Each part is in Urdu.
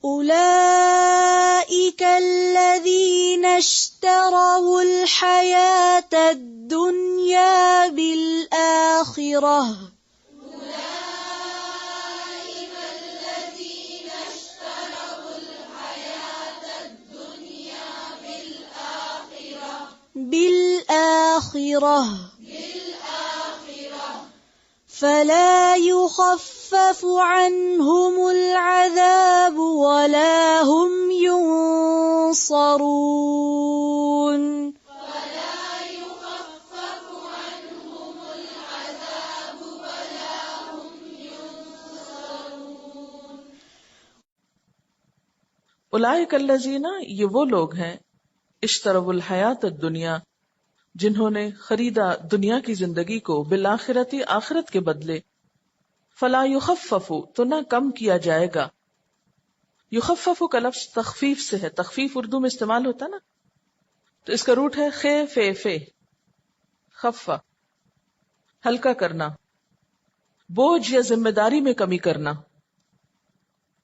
أولئك الذين اشتروا الحياة الدنيا بالآخرة فلا يخفف عنهم العذاب ولا هم ينصرون. اولئک الذین، یہ وہ لوگ ہیں، اشتروا الحیات الدنیا، جنہوں نے خریدا دنیا کی زندگی کو، بالآخرتی، آخرت کے بدلے، فلا یخفف، تو نہ کم کیا جائے گا. یخفف کا لفظ تخفیف سے ہے، تخفیف اردو میں استعمال ہوتا ہے نا، تو اس کا روٹ ہے خے فے فے، خفا، ہلکا کرنا، بوجھ یا ذمہ داری میں کمی کرنا.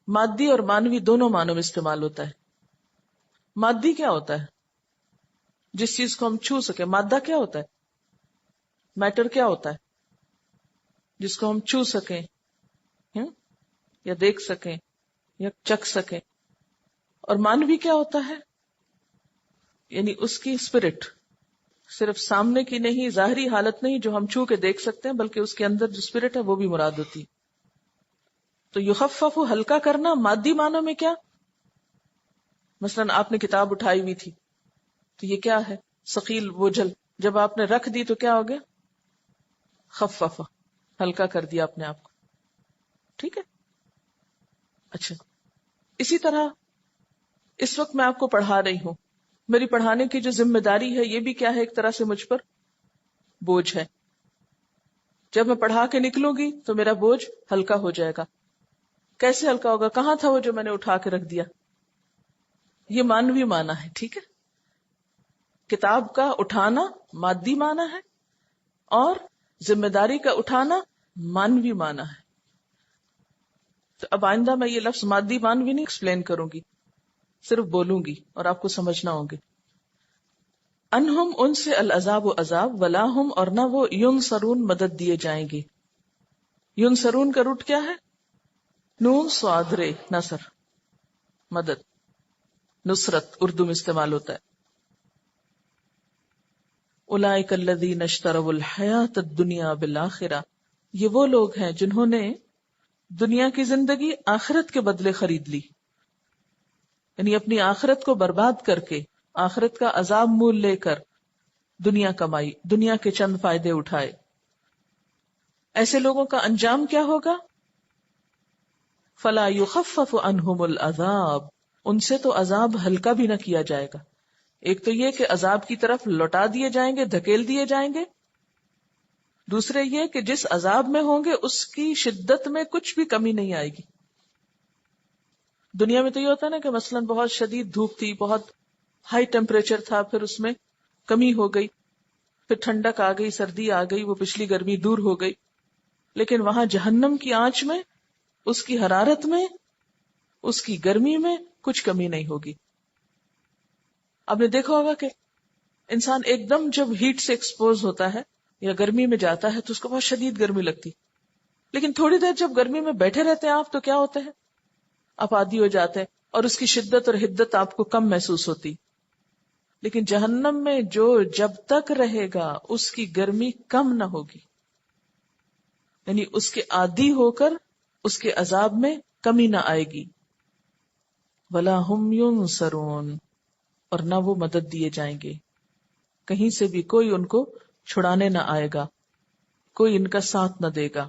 مادی اور مانوی دونوں معنوں میں استعمال ہوتا ہے. مادی کیا ہوتا ہے؟ جس چیز کو ہم چھو سکے. مادہ کیا ہوتا ہے؟ میٹر کیا ہوتا ہے؟ جس کو ہم چھو سکیں یا دیکھ سکیں یا چکھ سکیں. اور مانوی کیا ہوتا ہے؟ یعنی اس کی اسپرٹ، صرف سامنے کی نہیں، ظاہری حالت نہیں جو ہم چھو کے دیکھ سکتے ہیں، بلکہ اس کے اندر جو اسپرٹ ہے وہ بھی مراد ہوتی. تو یخفف، ہلکا کرنا. مادی معنوں میں کیا؟ مثلا آپ نے کتاب اٹھائی ہوئی تھی تو یہ کیا ہے؟ ثقیل، بوجھل. جب آپ نے رکھ دی تو کیا ہو گیا؟ خفف، ہلکا کر دیا اپنے آپ کو. ٹھیک ہے. اچھا، اسی طرح اس وقت میں آپ کو پڑھا رہی ہوں، میری پڑھانے کی جو ذمہ داری ہے یہ بھی کیا ہے؟ ایک طرح سے مجھ پر بوجھ ہے. جب میں پڑھا کے نکلوں گی تو میرا بوجھ ہلکا ہو جائے گا. کیسے ہلکا ہوگا؟ کہاں تھا وہ جو میں نے اٹھا کے رکھ دیا؟ یہ مانوی معنی ہے. ٹھیک ہے. کتاب کا اٹھانا مادی معنی ہے اور ذمہ داری کا اٹھانا مانوی معنی ہے. تو اب آئندہ میں یہ لفظ مادی مانوی نہیں ایکسپلین کروں گی، صرف بولوں گی اور آپ کو سمجھنا ہوں گے. انہم، ان سے، العذاب و عذاب، ولا ہم، اور نہ وہ، ینصرون، مدد دیے جائیں گے. ینصرون کا روٹ کیا ہے؟ نون صاد رے، نصر، مدد، نصرت اردو میں استعمال ہوتا ہے. اولئک الذین اشتروا الحیات الدنیا بالآخرہ، یہ وہ لوگ ہیں جنہوں نے دنیا کی زندگی آخرت کے بدلے خرید لی. یعنی اپنی آخرت کو برباد کر کے، آخرت کا عذاب مول لے کر دنیا کمائی، دنیا کے چند فائدے اٹھائے. ایسے لوگوں کا انجام کیا ہوگا؟ فلا یخفف عنہم العذاب، ان سے تو عذاب ہلکا بھی نہ کیا جائے گا. ایک تو یہ کہ عذاب کی طرف لوٹا دیے جائیں گے، دھکیل دیے جائیں گے. دوسرے یہ کہ جس عذاب میں ہوں گے اس کی شدت میں کچھ بھی کمی نہیں آئے گی. دنیا میں تو یہ ہوتا ہے نا کہ مثلا بہت شدید دھوپ تھی، بہت ہائی ٹیمپریچر تھا، پھر اس میں کمی ہو گئی، پھر ٹھنڈک آ گئی، سردی آ گئی، وہ پچھلی گرمی دور ہو گئی. لیکن وہاں جہنم کی آنچ میں، اس کی حرارت میں، اس کی گرمی میں کچھ کمی نہیں ہوگی. آپ نے دیکھا ہوگا کہ انسان ایک دم جب ہیٹ سے ایکسپوز ہوتا ہے یا گرمی میں جاتا ہے تو اس کو بہت شدید گرمی لگتی، لیکن تھوڑی دیر جب گرمی میں بیٹھے رہتے ہیں آپ تو کیا ہوتے ہیں؟ آپ عادی ہو جاتے ہیں اور اس کی شدت اور حدت آپ کو کم محسوس ہوتی. لیکن جہنم میں جو جب تک رہے گا اس کی گرمی کم نہ ہوگی، یعنی اس کے عادی ہو کر اس کے عذاب میں کمی نہ آئے گی. وَلَا هُمْ يُنصَرُونَ، اور نہ وہ مدد دیے جائیں گے. کہیں سے بھی کوئی ان کو چھڑانے نہ آئے گا، کوئی ان کا ساتھ نہ دے گا.